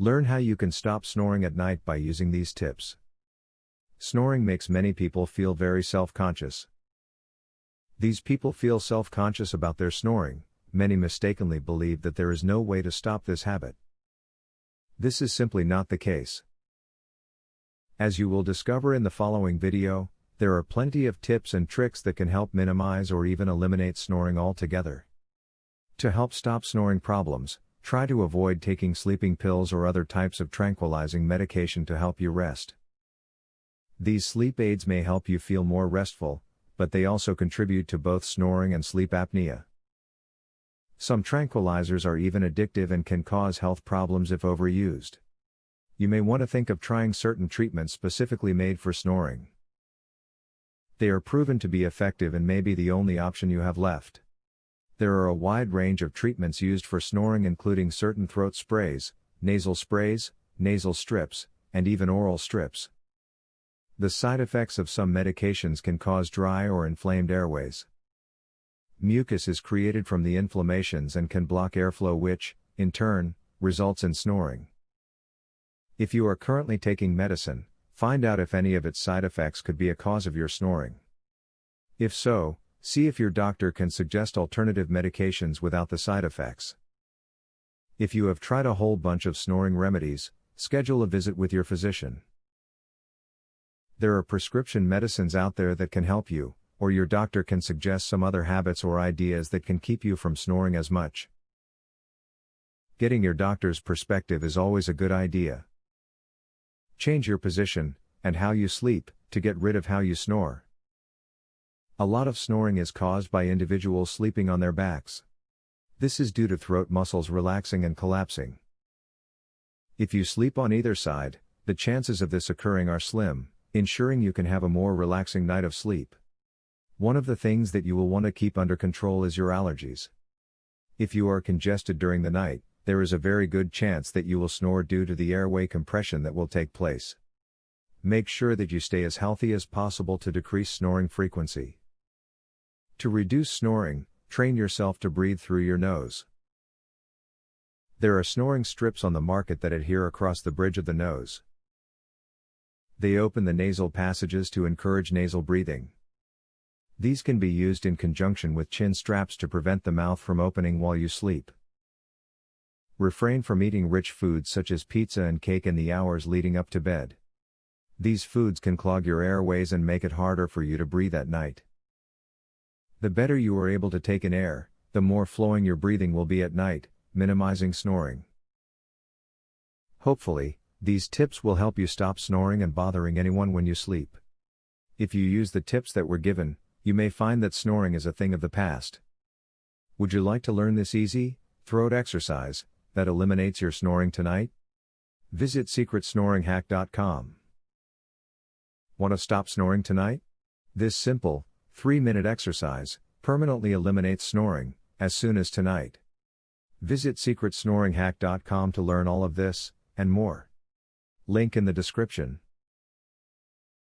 Learn how you can stop snoring at night by using these tips. Snoring makes many people feel very self-conscious. These people feel self-conscious about their snoring. Many mistakenly believe that there is no way to stop this habit. This is simply not the case. As you will discover in the following video, there are plenty of tips and tricks that can help minimize or even eliminate snoring altogether. To help stop snoring problems, try to avoid taking sleeping pills or other types of tranquilizing medication to help you rest. These sleep aids may help you feel more restful, but they also contribute to both snoring and sleep apnea. Some tranquilizers are even addictive and can cause health problems if overused. You may want to think of trying certain treatments specifically made for snoring. They are proven to be effective and may be the only option you have left. There are a wide range of treatments used for snoring, including certain throat sprays, nasal strips, and even oral strips. The side effects of some medications can cause dry or inflamed airways. Mucus is created from the inflammations and can block airflow, which, in turn, results in snoring. If you are currently taking medicine, find out if any of its side effects could be a cause of your snoring. If so, see if your doctor can suggest alternative medications without the side effects. If you have tried a whole bunch of snoring remedies, schedule a visit with your physician. There are prescription medicines out there that can help you, or your doctor can suggest some other habits or ideas that can keep you from snoring as much. Getting your doctor's perspective is always a good idea. Change your position, and how you sleep, to get rid of how you snore. A lot of snoring is caused by individuals sleeping on their backs. This is due to throat muscles relaxing and collapsing. If you sleep on either side, the chances of this occurring are slim, ensuring you can have a more relaxing night of sleep. One of the things that you will want to keep under control is your allergies. If you are congested during the night, there is a very good chance that you will snore due to the airway compression that will take place. Make sure that you stay as healthy as possible to decrease snoring frequency. To reduce snoring, train yourself to breathe through your nose. There are snoring strips on the market that adhere across the bridge of the nose. They open the nasal passages to encourage nasal breathing. These can be used in conjunction with chin straps to prevent the mouth from opening while you sleep. Refrain from eating rich foods such as pizza and cake in the hours leading up to bed. These foods can clog your airways and make it harder for you to breathe at night. The better you are able to take in air, the more flowing your breathing will be at night, minimizing snoring. Hopefully, these tips will help you stop snoring and bothering anyone when you sleep. If you use the tips that were given, you may find that snoring is a thing of the past. Would you like to learn this easy, throat exercise that eliminates your snoring tonight? Visit secretsnoringhack.com. Want to stop snoring tonight? This simple, 3-minute exercise permanently eliminates snoring as soon as tonight. Visit secretsnoringhack.com to learn all of this and more. Link in the description.